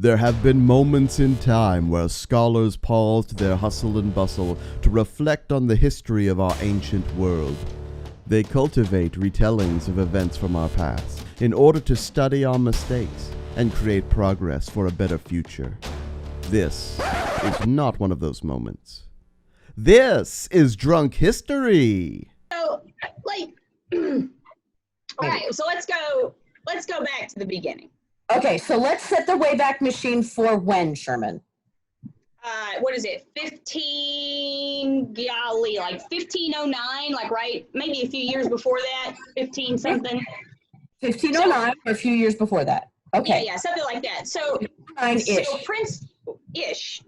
There have been moments in time where scholars paused their hustle and bustle to reflect on the history of our ancient world. They cultivate retellings of events from our past in order to study our mistakes and create progress for a better future. This is not one of those moments. This is Drunk History. So, all right, so let's go back to the beginning. Okay, so let's set the Wayback Machine for when, Sherman? What is it? 1509, right? Maybe a few years before that, 15 something. 1509 or a few years before that. Okay. Yeah, something like that. So Prince-ish,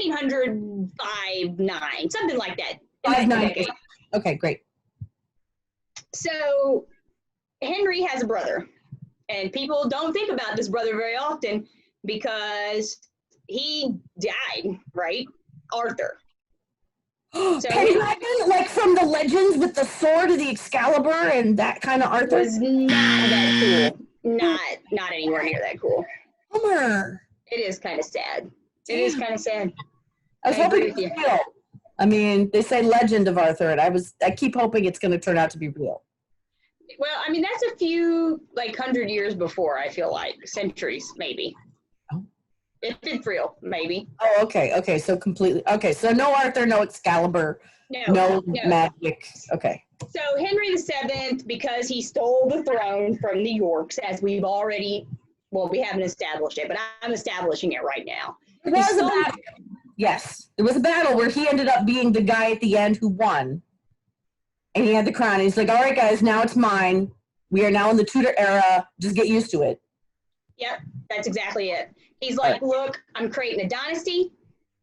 1505-9, something like that. 59. Okay, great. So Henry has a brother. And people don't think about this brother very often because he died, right? Arthur. So can you imagine, like from the legends with the sword of the Excalibur and that kind of Arthur? Was not that cool. Not anywhere near that cool. Bummer. It is kind of sad. It is kind of sad. I was hoping it was real. I mean, they say legend of Arthur, and I keep hoping it's going to turn out to be real. Well, I mean, that's a few, 100 years before, I feel like. Centuries, maybe. Oh. If it's real, maybe. Oh, okay. So completely. Okay, so no Arthur, no Excalibur, no magic. Okay. So Henry VII, because he stole the throne from the Yorks, as we haven't established it, but I'm establishing it right now. There was a battle. Yes. There was a battle where he ended up being the guy at the end who won. And he had the crown. And he's like, all right, guys, now it's mine. We are now in the Tudor era. Just get used to it. Yep, that's exactly it. He's like, look, I'm creating a dynasty.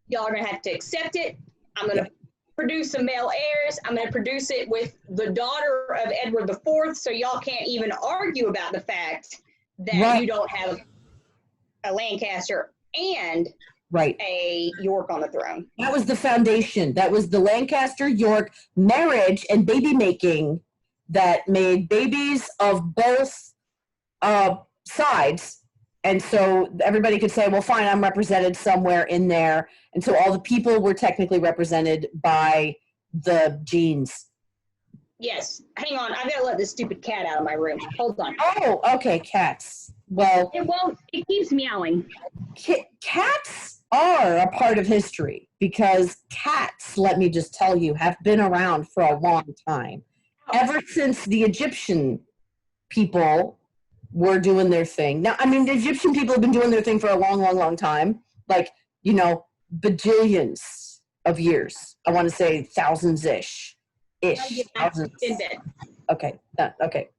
Y'all are going to have to accept it. I'm going to produce some male heirs. I'm going to produce it with the daughter of Edward IV, so y'all can't even argue about the fact that you don't have a Lancaster and a York on the throne. That was the foundation. That was the Lancaster-York marriage and baby making that made babies of both sides. And so everybody could say, well, fine, I'm represented somewhere in there. And so all the people were technically represented by the genes. Yes. Hang on. I've got to let this stupid cat out of my room. Hold on. Oh, okay. Cats. Well, it won't. It keeps meowing. Cats are a part of history because cats, let me just tell you, have been around for a long time. Ever since the Egyptian people were doing their thing. Now, I mean, the Egyptian people have been doing their thing for a long, long, long time. Bajillions of years. I want to say thousands-ish. Thousands. Okay. Okay.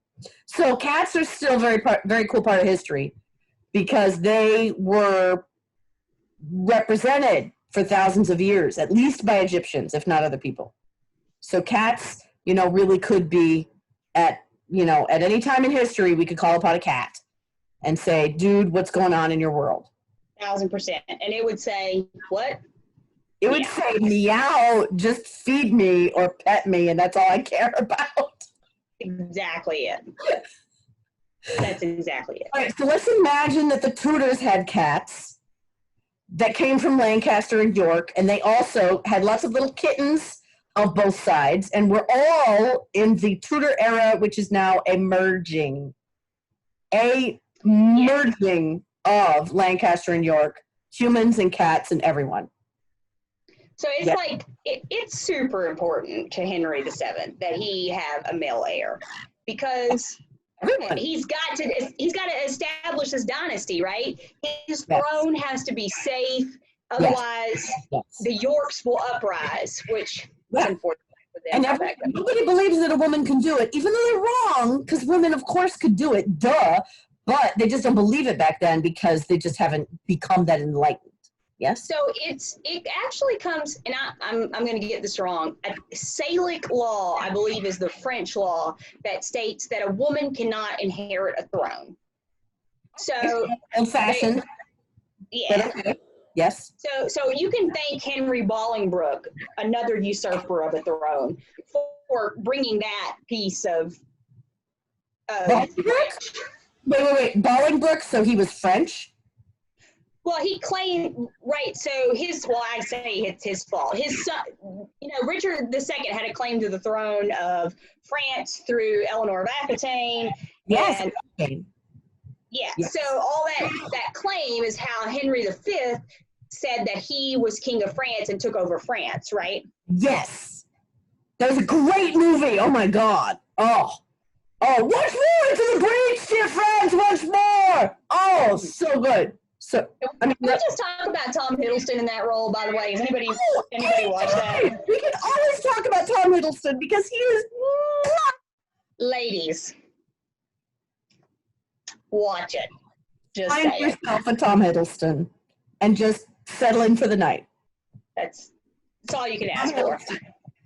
So cats are still very cool part of history because they were represented for thousands of years, at least by Egyptians, if not other people. So cats, really could be at any time in history, we could call upon a cat and say, dude, what's going on in your world? 1000%. And it would say, what? It would say, meow, just feed me or pet me, and that's all I care about. Exactly it. That's exactly it. All right, so let's imagine that the Tudors had cats that came from Lancaster and York, and they also had lots of little kittens of both sides, and we're all in the Tudor era, which is now a merging of Lancaster and York, humans and cats and everyone. So it's it's super important to Henry VII that he have a male heir because he's got to establish this dynasty, right? His throne has to be safe, otherwise the Yorks will uprise, which is unfortunate for them. And nobody believes that a woman can do it, even though they're wrong, because women, of course, could do it, but they just don't believe it back then because they just haven't become that enlightened. Yes. So it actually comes, and I'm going to get this wrong. A Salic law, I believe, is the French law that states that a woman cannot inherit a throne. So old-fashioned. Yeah. Okay. Yes. So you can thank Henry Bolingbroke, another usurper of a throne, for bringing that piece of. Bolingbroke? Wait. Bolingbroke. So he was French. Well, he claimed, right, so I'd say it's his fault. His son, Richard II had a claim to the throne of France through Eleanor of Aquitaine. Yes. And, yes. So all that claim is how Henry V said that he was king of France and took over France, right? Yes. That was a great movie. Oh, my God. Oh, once more into the breach, dear friends, once more. Oh, so good. So, can we just talk about Tom Hiddleston in that role, by the way? Has anybody watched that? We can always talk about Tom Hiddleston because he is... Ladies, watch it. Just find yourself a Tom Hiddleston and just settle in for the night. That's all you can ask for.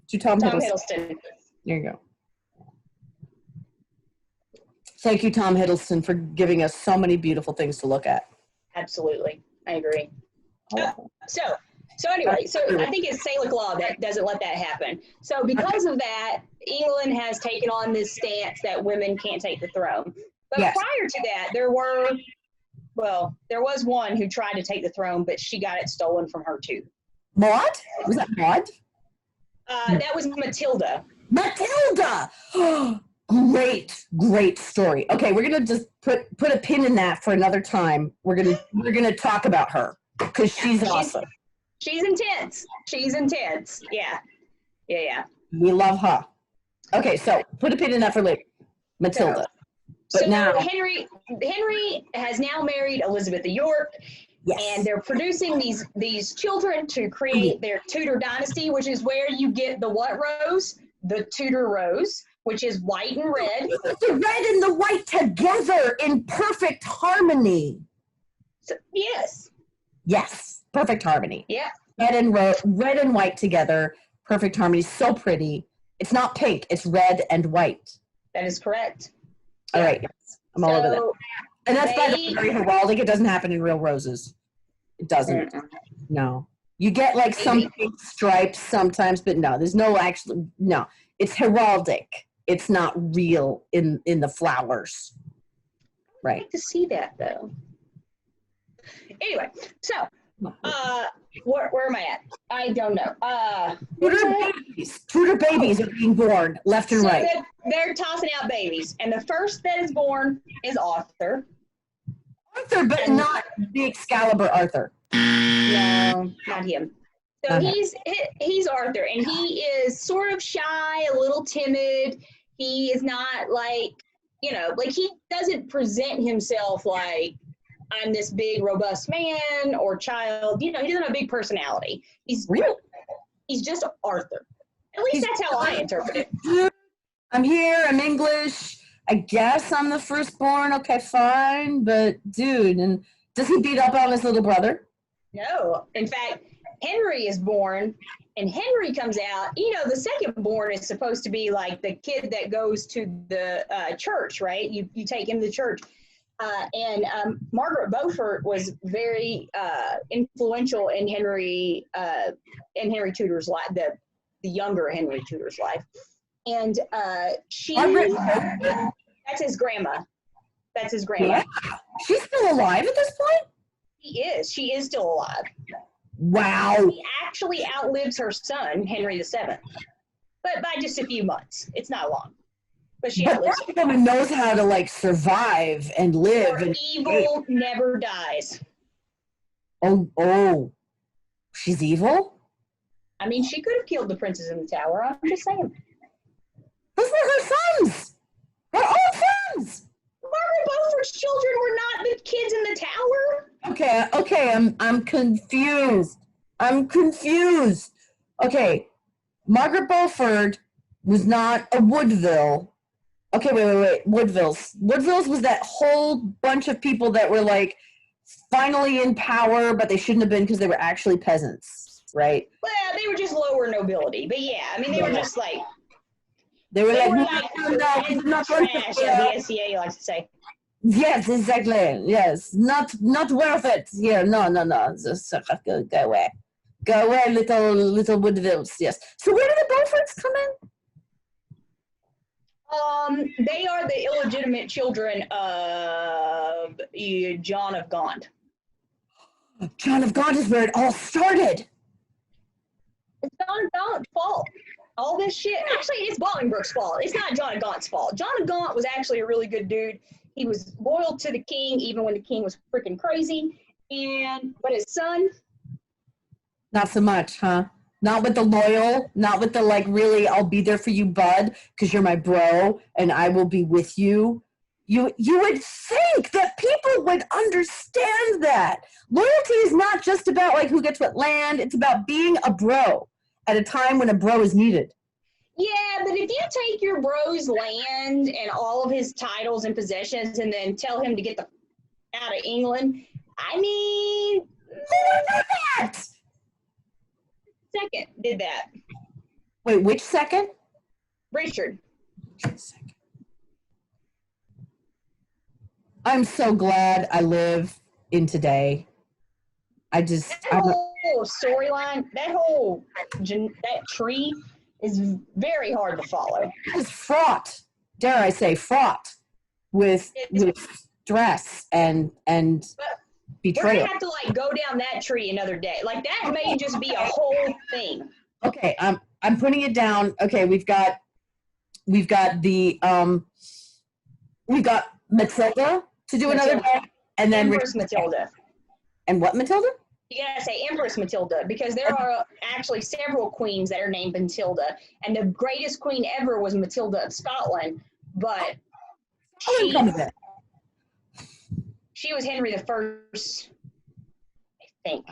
To Tom Hiddleston. Hiddleston. There you go. Thank you, Tom Hiddleston, for giving us so many beautiful things to look at. Absolutely. I agree. Oh. So anyway, I think it's Salic law that doesn't let that happen. So because of that, England has taken on this stance that women can't take the throne. But prior to that, there was one who tried to take the throne, but she got it stolen from her too. Maud? Was that Maud? That was Matilda. Matilda! Great story. Okay, we're gonna just put a pin in that for another time. We're gonna talk about her because she's awesome. She's intense. Yeah. We love her. Okay, so put a pin in that for later. Matilda. But now Henry has now married Elizabeth of York. Yes. And they're producing these children to create their Tudor dynasty, which is where you get the what rose? The Tudor Rose, which is white and red. The red and the white together in perfect harmony. So, yes. Yes, perfect harmony. Yeah. Red and white together, perfect harmony. So pretty. It's not pink, it's red and white. That is correct. All right, yes. I'm all over that. And that's by the way, very heraldic. It doesn't happen in real roses. It doesn't. No. You get like some pink stripes sometimes, but no, there's no actually, no. It's heraldic. It's not real in the flowers. Right. I'd like to see that though. Anyway, so where am I at? I don't know. Tudor babies are being born left and right. They're tossing out babies, and the first that is born is Arthur. Arthur, but not the Excalibur Arthur. No, not him. So he's Arthur, and he is sort of shy, a little timid. He is not like, he doesn't present himself like I'm this big, robust man or child. He doesn't have a big personality. He's just Arthur. At least that's how I interpret it. I'm here. I'm English. I guess I'm the firstborn. Okay, fine. But dude, and does he beat up on his little brother? No. In fact, Henry is born, and Henry comes out. The second born is supposed to be like the kid that goes to the church, right? You take him to church. And Margaret Beaufort was very influential in Henry Tudor's life, the younger Henry Tudor's life. And that's his grandma. That's his grandma. Yeah. She's still alive at this point? She is still alive. Wow. She actually outlives her son, Henry VII. But by just a few months. It's not long. But that woman knows how to survive and live. And evil never dies. Oh, she's evil? I mean, she could have killed the princes in the tower. I'm just saying. Those were her sons. Her own sons. Margaret Beaufort's children were not the kids in the tower. Okay. I'm confused. Okay, Margaret Beaufort was not a Woodville. Okay, wait. Woodvilles was that whole bunch of people that were finally in power, but they shouldn't have been because they were actually peasants, right? Well, they were just lower nobility, but yeah, I mean, they were just they were not trash, as the SCA likes to say. Yes, exactly. Yes, not worth it. Yeah, no. Just go away. Go away, little Woodvilles. Yes. So where do the Beauforts come in? They are the illegitimate children of John of Gaunt. John of Gaunt is where it all started. It's John of Gaunt's fault. All this shit. Actually, it's Bolingbroke's fault. It's not John of Gaunt's fault. John of Gaunt was actually a really good dude. He was loyal to the king, even when the king was freaking crazy. But his son, not so much, huh? Not with the loyal, not with the like, really, I'll be there for you, bud, because you're my bro, and I will be with you. You would think that people would understand that. Loyalty is not just about like who gets what land. It's about being a bro at a time when a bro is needed. yeah, but if you take your bro's land and all of his titles and possessions and then tell him to get the out of England, I mean, Who would do that? second did that. Wait, which second? Richard. I'm so glad I live in today. That whole storyline, that tree is very hard to follow. It's fraught, dare I say, fraught with stress and We're betrayal. gonna have to like go down that tree another day. Like that may just be a whole thing. Okay, I'm putting it down. Okay, we've got Matilda to do another day, and then Empress Matilda. And what Matilda? You gotta say Empress Matilda because there are actually several queens that are named Matilda, and the greatest queen ever was Matilda of Scotland, but she was Henry the First. I think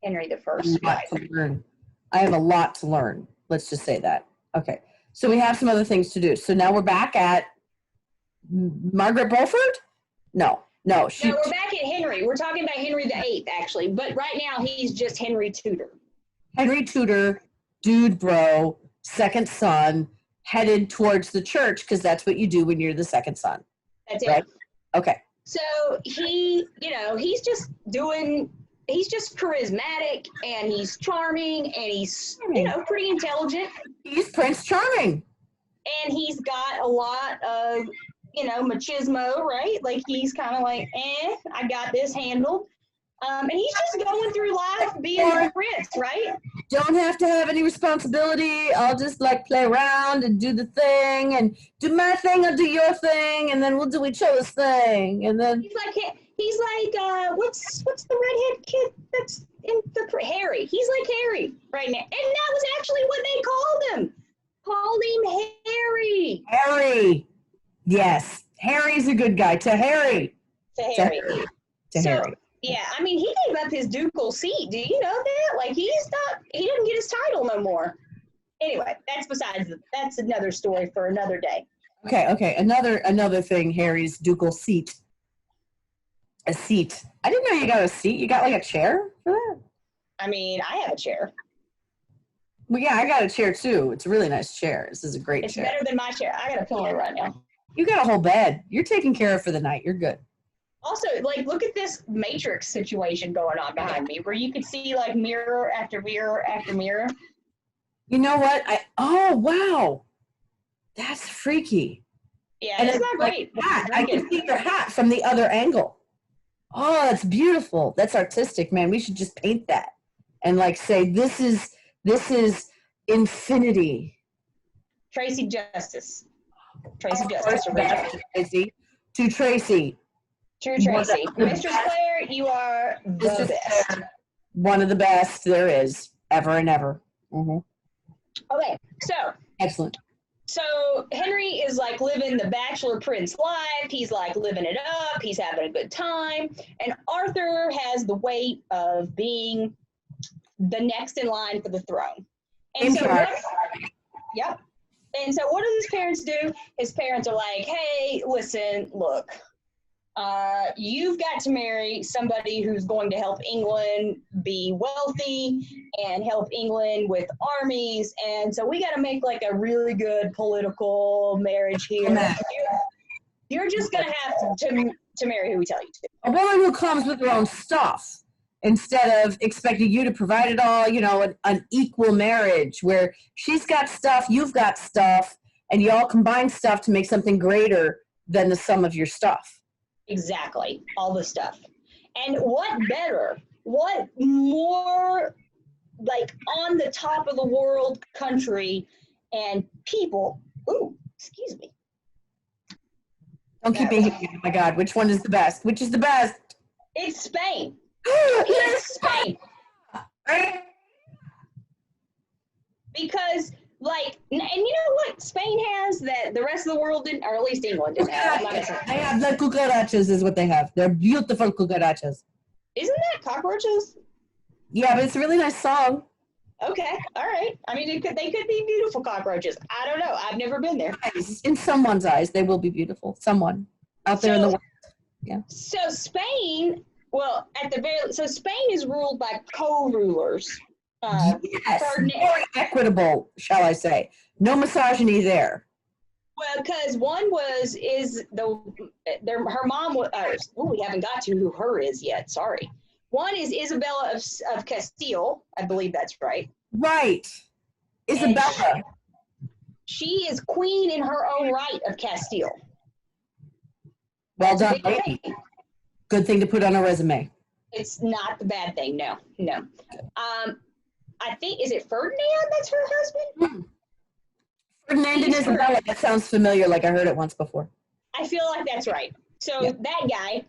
Henry the First. I have a lot to learn. Let's just say that. Okay, so we have some other things to do. So now we're back at Margaret Beaufort? No, No, we're back at Henry. We're talking about Henry VIII, actually. But right now, he's just Henry Tudor. Henry Tudor, dude bro, second son, headed towards the church, because that's what you do when you're the second son. That's right? it. Okay. So he's just charismatic, and he's charming, and he's, pretty intelligent. He's Prince Charming. And he's got a lot of, machismo, right? Like he's kind of like, I got this handled. And he's just going through life being a prince, right? Don't have to have any responsibility. I'll just like play around and do the thing and do my thing, I'll do your thing, and then we'll do each other's thing. And then he's like what's the redhead kid that's in the Harry? He's like Harry right now. And that was actually what they called him. Called him Harry. Harry. Yes. Harry's a good guy. To Harry. To Harry. To Harry. Yeah, I mean, he gave up his ducal seat. Do you know that? Like, he didn't get his title no more. Anyway, that's another story for another day. Okay. Another thing, Harry's ducal seat. A seat. I didn't know you got a seat. You got like a chair for that? I mean, I have a chair. Well, yeah, I got a chair too. It's a really nice chair. This is a great chair. It's better than my chair. I got a pillow right now. You got a whole bed. You're taken care of for the night. You're good. Also, like, look at this Matrix situation going on behind me, where you can see, like, mirror after mirror after mirror. You know what? Oh, wow. That's freaky. Yeah, and it's not great. Like I can see your hat from the other angle. Oh, that's beautiful. That's artistic, man. We should just paint that and, like, say, this is infinity. Tracy Justice. Tracy Justice. Tracy. To Tracy. True Tracy. Mistress Claire, you are the best. One of the best there is, ever and ever. Mm-hmm. Okay, so. Excellent. So Henry is like living the bachelor prince life. He's like living it up. He's having a good time. And Arthur has the weight of being the next in line for the throne. And so yep. And so what do his parents do? His parents are like, hey, listen, look. You've got to marry somebody who's going to help England be wealthy and help England with armies. And so we got to make like a really good political marriage here. You're just going to have to marry who we tell you to. A woman who comes with her own stuff instead of expecting you to provide it all, an equal marriage where she's got stuff, you've got stuff, and you all combine stuff to make something greater than the sum of your stuff. Exactly. All the stuff. And what better what more like on the top of the world country and people, ooh, excuse me. Don't keep me hitting. Oh my God, which one is the best? Which is the best? It's Spain. It's Spain. Because, like, and you know what Spain has that the rest of the world didn't, or at least England didn't have? They have the cucarachas is what they have. They're beautiful cucarachas. Isn't that cockroaches? Yeah, but it's a really nice song. Okay, all right. I mean, they could be beautiful cockroaches. I don't know. I've never been there. In someone's eyes, they will be beautiful. Someone out there in the world. Yeah. So Spain, well, so Spain is ruled by co-rulers. Yes, very equitable, shall I say. No misogyny there. Well, because one her mom was, we haven't got to who her is yet, sorry. One is Isabella of Castile, I believe that's right. Right. Isabella. She is queen in her own right of Castile. Well done, lady. Good thing to put on a resume. It's not the bad thing, no. I think, is it Ferdinand that's her husband? Ferdinand and Isabella, that sounds familiar, like I heard it once before. I feel like that's right. So that guy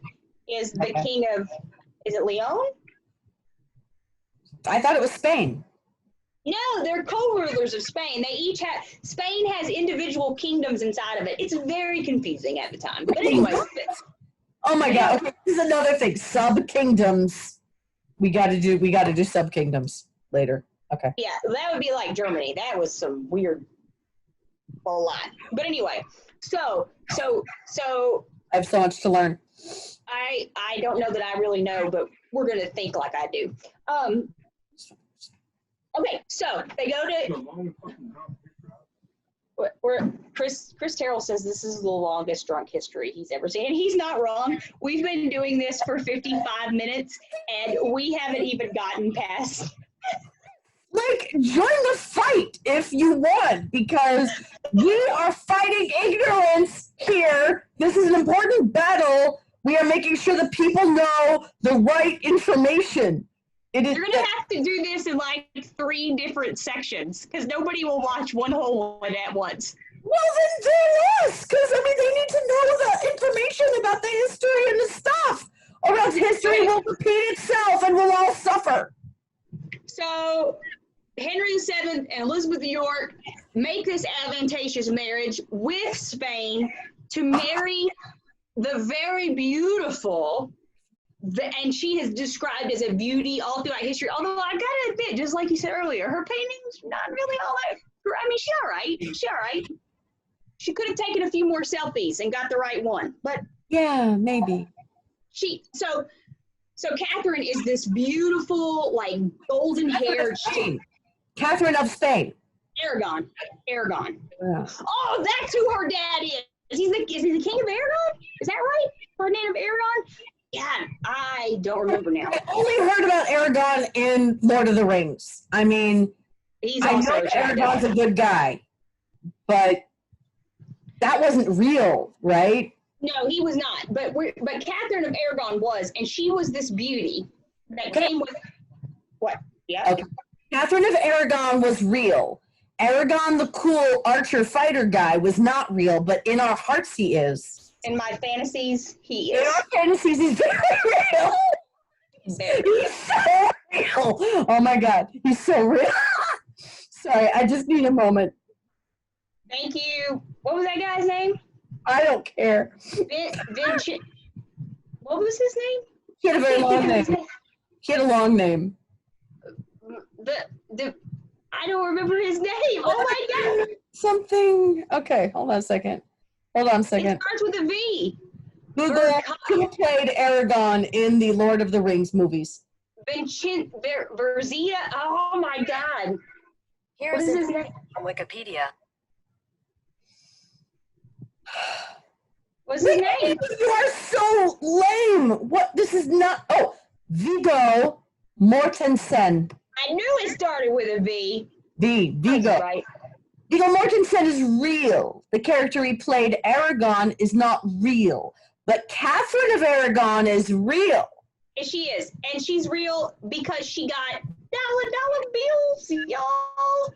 is the king of, is it Leon? I thought it was Spain. No, they're co-rulers of Spain. They each have, Spain has individual kingdoms inside of it. It's very confusing at the time. But anyway. Oh my God, okay, this is another thing, sub-kingdoms. We gotta do sub-kingdoms later, okay. Yeah, that would be like Germany. That was some weird, a lot. But anyway, so. I have so much to learn. I don't know that I really know, but we're going to think like I do. Okay, so they go to, Chris Terrell says this is the longest drunk history he's ever seen. And he's not wrong. We've been doing this for 55 minutes, and we haven't even gotten past. Like, join the fight if you want, because we are fighting ignorance here. This is an important battle. We are making sure that people know the right information. You're going to have to do this in like 3 different sections, because nobody will watch one whole one at once. Well, then do us, because, I mean, they need to know the information about the history and the stuff, or else history will repeat itself and we'll all suffer. So Henry VII and Elizabeth of York make this advantageous marriage with Spain to marry the very beautiful, and she is described as a beauty all throughout history. Although I gotta admit, just like you said earlier, her painting's not really all that. I mean, she's all right. She could have taken a few more selfies and got the right one, but yeah, maybe. So Catherine is this beautiful, like golden-haired. Catherine of Spain. Aragon. Yeah. Oh, that's who her dad is. Is he the king of Aragon? Is that right? Ferdinand of Aragon? Yeah, I don't remember now. I only heard about Aragon in Lord of the Rings. I mean, I know Aragon's a good guy, but that wasn't real, right? No, he was not. But Catherine of Aragon was, and she was this beauty that came with what? Yeah. Okay. Catherine of Aragon was real. Aragon, the cool archer fighter guy, was not real, but in our hearts he is. In my fantasies, he is. In our fantasies, he's very real. He's so real. Oh my God, he's so real. Sorry, I just need a moment. Thank you. What was that guy's name? I don't care. Vincent. What was his name? He had a very long name. He had a long name. I don't remember his name. Oh my God. Something. Okay, hold on a second. It starts with a V. Google who played Aragon in the Lord of the Rings movies. Vincent Verzia. Oh my God. Here's his name from Wikipedia. What's his name? You are so lame. What? This is not. Oh, Viggo Mortensen. I knew it started with a V. Viggo. Right. Viggo Mortensen is real. The character he played, Aragon, is not real. But Catherine of Aragon is real. And she is. And she's real because she got dollar bills, y'all.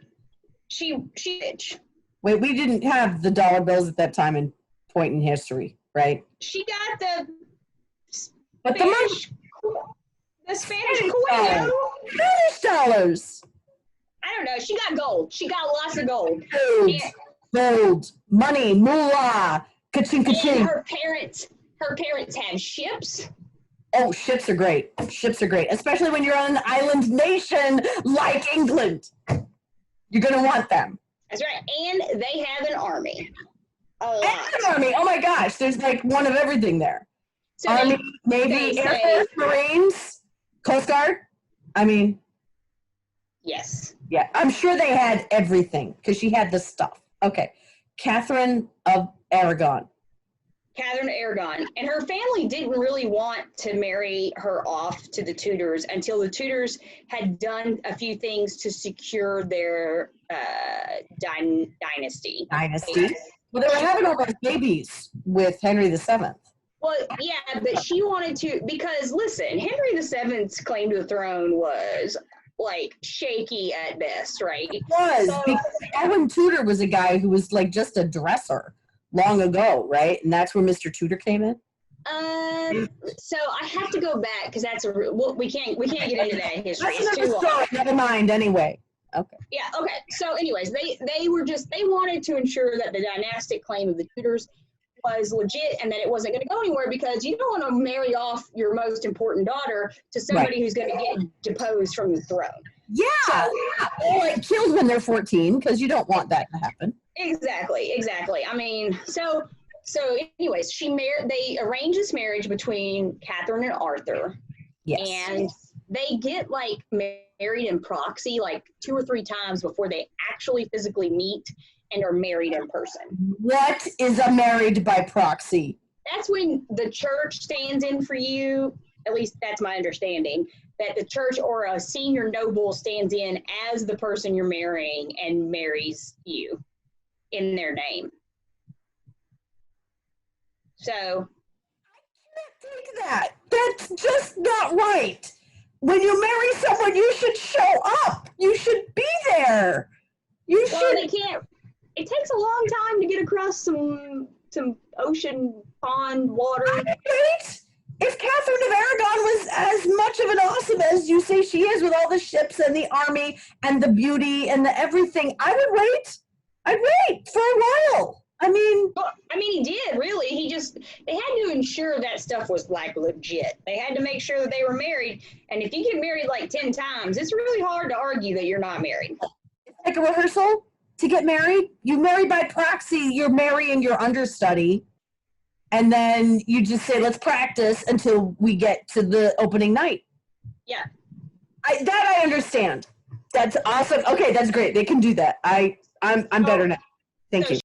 She bitch. Wait, we didn't have the dollar bills at that time and point in history, right? She got the But Spanish coin, Spanish dollars. I don't know. She got gold. She got lots of gold. Gold, money, moolah, ka-ching, And ka-ching. her parents had ships. Oh, ships are great. Ships are great, especially when you're on an island nation like England. You're going to want them. That's right. And they have an army. A lot. And an army. Oh my gosh, there's like one of everything there. So Army, they Navy, Air say- Force, Marines, Coast Guard. I mean, yes. yeah, I'm sure they had everything because she had the stuff. Okay. Catherine of Aragon. Catherine Aragon. And her family didn't really want to marry her off to the Tudors until the Tudors had done a few things to secure their dynasty. Well, they were having all those babies with Henry VII. Well, yeah, but she wanted to, because listen, Henry VII's claim to the throne was like shaky at best, right? It was, So- because Edwin Tudor was a guy who was like just a dresser long ago, right? And that's where Mr. Tudor came in. So I have to go back because that's we can't get into that history. That's It's too another long. story. Never mind. Anyway. Okay. Yeah, okay. So anyways, they wanted to ensure that the dynastic claim of the Tudors was legit and that it wasn't going to go anywhere, because you don't want to marry off your most important daughter to somebody who's going to get deposed from the throne. Yeah. Or like killed when they're 14, because you don't want that to happen. Exactly. I mean, so anyways, they arrange this marriage between Catherine and Arthur. Yes. And they get like married in proxy like 2 or 3 times before they actually physically meet and are married in person. What is a married by proxy? That's when the church stands in for you. At least that's my understanding, that the church or a senior noble stands in as the person you're marrying and marries you in their name. So Take that. That's just not right. When you marry someone, you should show up. You should be there. You well, should. they can't. It takes a long time to get across some ocean, pond, water. Wait. If Catherine of Aragon was as much of an awesome as you say she is, with all the ships and the army and the beauty and the everything, I would wait. I'd wait for a while. I mean, He did, really. They had to ensure that stuff was like legit. They had to make sure that they were married. And if you get married like 10 times, it's really hard to argue that you're not married. it's like a rehearsal to get married. You marry by proxy, you're marrying your understudy. And then you just say, let's practice until we get to the opening night. Yeah. I understand. That's awesome. Okay, that's great. They can do that. I'm better now. Thank So you.